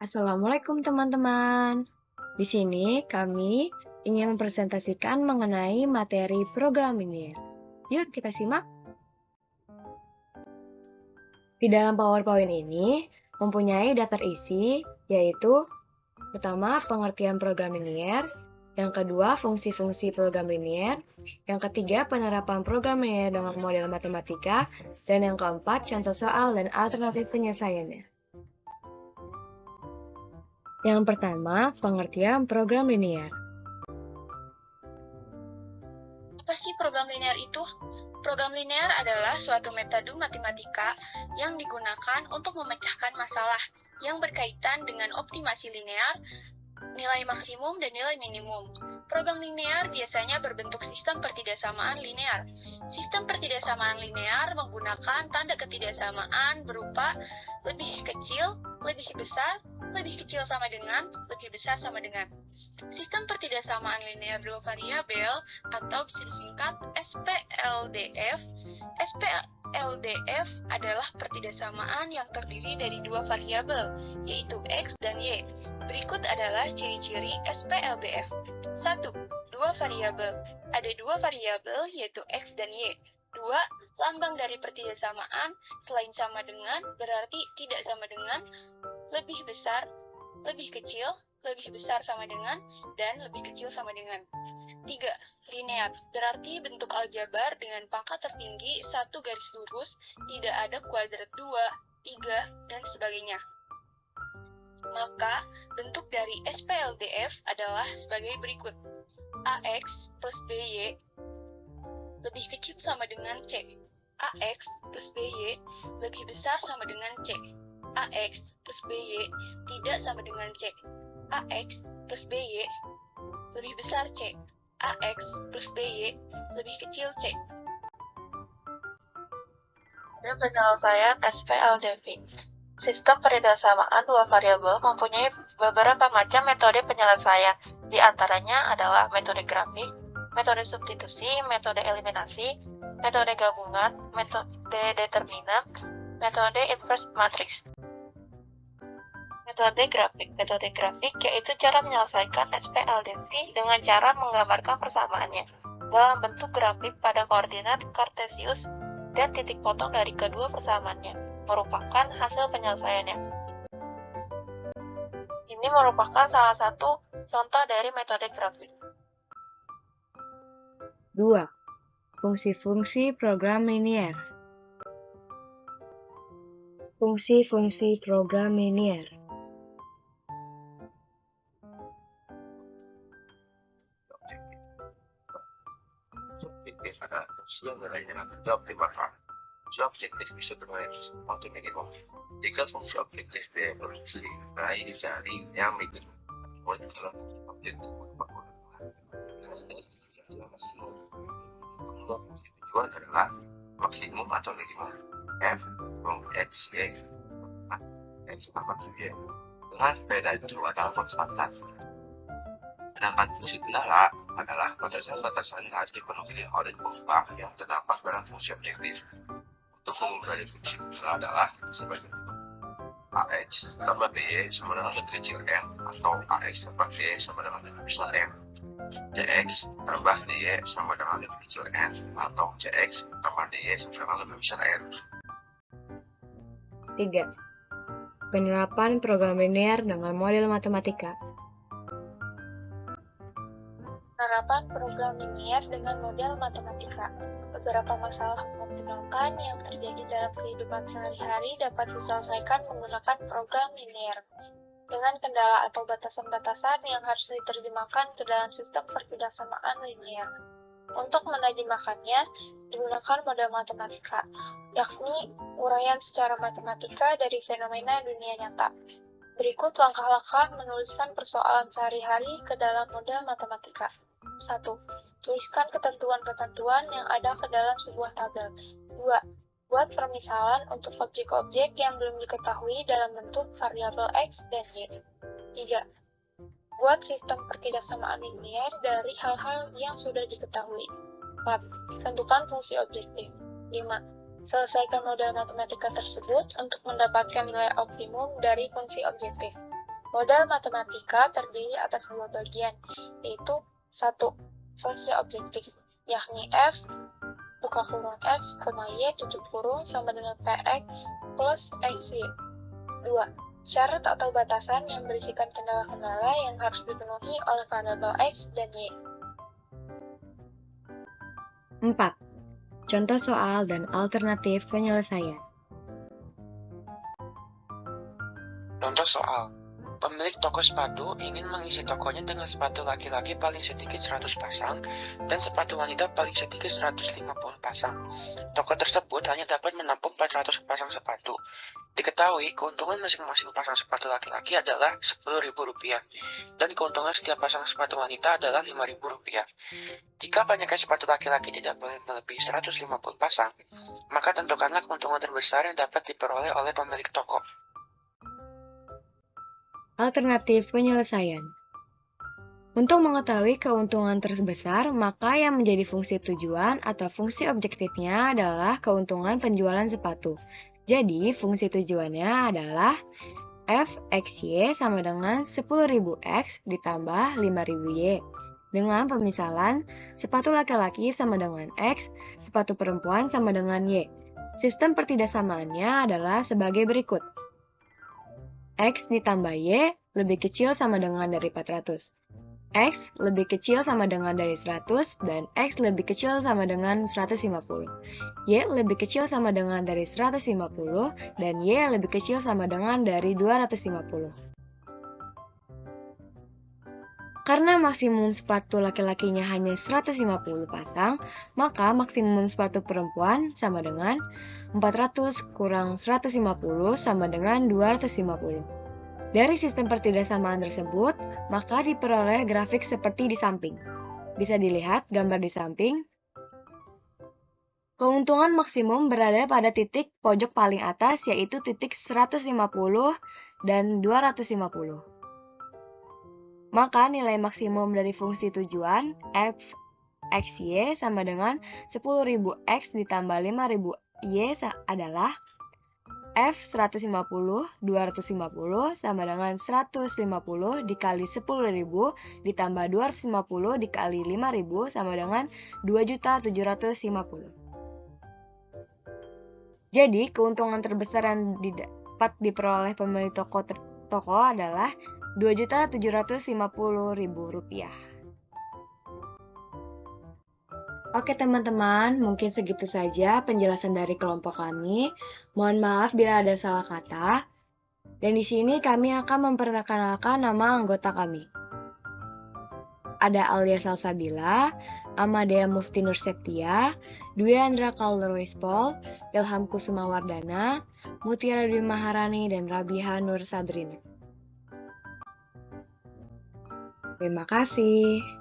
Assalamualaikum teman-teman. Di sini kami ingin mempresentasikan mengenai materi program linear. Yuk kita simak. Di dalam PowerPoint ini mempunyai daftar isi, yaitu pertama pengertian program linear, yang kedua fungsi-fungsi program linear, yang ketiga penerapan program linear dengan model matematika, dan yang keempat contoh soal dan alternatif penyelesaiannya. Yang pertama, pengertian program linear. Apa sih program linear itu? Program linear adalah suatu metode matematika yang digunakan untuk memecahkan masalah yang berkaitan dengan optimasi linear, nilai maksimum dan nilai minimum. Program linear biasanya berbentuk sistem pertidaksamaan linear. Sistem pertidaksamaan linear menggunakan tanda ketidaksamaan berupa lebih kecil, lebih besar, lebih kecil sama dengan, lebih besar sama dengan. Sistem pertidaksamaan linear dua variabel atau bisa disingkat SPLDF. SPLDF adalah pertidaksamaan yang terdiri dari dua variabel, yaitu X dan Y. Berikut adalah ciri-ciri SPLDF. 1. Dua variabel. Ada dua variabel yaitu X dan Y. 2. Lambang dari pertidaksamaan selain sama dengan berarti tidak sama dengan, lebih besar, lebih kecil, lebih besar sama dengan, dan lebih kecil sama dengan. 3. Linear, berarti bentuk aljabar dengan pangkat tertinggi satu garis lurus, tidak ada kuadrat 2, 3, dan sebagainya. Maka, bentuk dari SPLDF adalah sebagai berikut. AX plus BY lebih kecil sama dengan C. AX plus BY lebih besar sama dengan C. AX plus BY tidak sama dengan C. AX plus BY lebih besar C. AX plus BY lebih kecil C. Dan penyelesaian SPLDF. Sistem pertidaksamaan dua variabel mempunyai beberapa macam metode penyelesaian. Di antaranya adalah metode grafik, metode substitusi, metode eliminasi, metode gabungan, metode determinan, metode inverse matrix. Metode grafik yaitu cara menyelesaikan SPLDF dengan cara menggambarkan persamaannya dalam bentuk grafik pada koordinat kartesius dan titik potong dari kedua persamaannya merupakan hasil penyelesaiannya. Ini merupakan salah satu contoh dari metode grafik. 2. Fungsi-fungsi program linear. Fungsi-fungsi program linear. Objektif adalah fungsi yang nilainya dengan dioptimalkan. Fungsi objektif bisa bermain waktu minimum. Jika fungsi objektif berfungsi baik dari yang mengikuti dalam objektif fungsi tujuan adalah maksimum atau minimum f x y x tambah y dengan beda itu adalah konstanta. Sedangkan fungsi kendala adalah batasan-batasan yang harus dipenuhi oleh perubahan yang terdapat dalam fungsi objektif. Untuk umum dari fungsi kendala adalah sebagai AX tambah BY sama dengan lebih kecil M atau AX tambah BY sama dengan lebih besar M. CX tambah DY sama dengan lebih kecil N atau CX tambah DY sama dengan lebih besar N. 3. Penerapan program linear dengan model matematika. Penerapan program linear dengan model matematika. Beberapa masalah mengoptimalkan yang terjadi dalam kehidupan sehari-hari dapat diselesaikan menggunakan program linear dengan kendala atau batasan-batasan yang harus diterjemahkan ke dalam sistem pertidaksamaan linear. Untuk menerjemahkannya, digunakan model matematika, yakni uraian secara matematika dari fenomena dunia nyata. Berikut langkah-langkah menuliskan persoalan sehari-hari ke dalam model matematika. 1. Tuliskan ketentuan-ketentuan yang ada ke dalam sebuah tabel. 2. Buat permisalan untuk objek-objek yang belum diketahui dalam bentuk variabel X dan Y. 3. Buat sistem pertidaksamaan linear dari hal-hal yang sudah diketahui. 4. Tentukan fungsi objektif. 5. Selesaikan model matematika tersebut untuk mendapatkan nilai optimum dari fungsi objektif. Modal matematika terdiri atas dua bagian, yaitu 1. Fungsi objektif, yakni f buka kurung x, y tutup kurung sama dengan px plus xy. 2. Syarat atau batasan yang berisikan kendala-kendala yang harus dipenuhi oleh variabel x dan y. 4. Contoh soal dan alternatif penyelesaian. Contoh soal. Pemilik toko sepatu ingin mengisi tokonya dengan sepatu laki-laki paling sedikit 100 pasang dan sepatu wanita paling sedikit 150 pasang. Toko tersebut hanya dapat menampung 400 pasang sepatu. Diketahui keuntungan masing-masing pasang sepatu laki-laki adalah Rp10.000 dan keuntungan setiap pasang sepatu wanita adalah Rp5.000. Jika banyaknya sepatu laki-laki tidak boleh melebihi 150 pasang, maka tentukanlah keuntungan terbesar yang dapat diperoleh oleh pemilik toko. Alternatif penyelesaian. Untuk mengetahui keuntungan terbesar, maka yang menjadi fungsi tujuan atau fungsi objektifnya adalah keuntungan penjualan sepatu. Jadi, fungsi tujuannya adalah fxy sama dengan 10.000x ditambah 5.000y. Dengan pemisalan, sepatu laki-laki sama dengan x, sepatu perempuan sama dengan y. Sistem pertidaksamaannya adalah sebagai berikut. X ditambah Y lebih kecil sama dengan dari 400. X lebih kecil sama dengan dari 100 dan X lebih kecil sama dengan 150. Y lebih kecil sama dengan dari 150 dan Y lebih kecil sama dengan dari 250. Karena maksimum sepatu laki-lakinya hanya 150 pasang, maka maksimum sepatu perempuan sama dengan 400 kurang 150 sama dengan 250. Dari sistem pertidaksamaan tersebut, maka diperoleh grafik seperti di samping. Bisa dilihat gambar di samping. Keuntungan maksimum berada pada titik pojok paling atas, yaitu titik 150 dan 250. Maka nilai maksimum dari fungsi tujuan fxy sama dengan 10.000x ditambah 5.000y adalah f150 250 sama dengan 150 dikali 10.000 ditambah 250 dikali 5.000 sama dengan 2.750. Jadi keuntungan terbesar yang dapat diperoleh pemilik toko adalah Rp2.750.000. Oke teman-teman, mungkin segitu saja penjelasan dari kelompok kami. Mohon maaf bila ada salah kata. Dan di sini kami akan memperkenalkan nama anggota kami. Ada Alia Salsabila, Amadea Mufti Nur Septia, Dwi Andra Kalderois Pol, Ilham Kusuma Wardana, Mutiara Dwi Maharani, dan Rabiha Nur Sadrina. Terima kasih.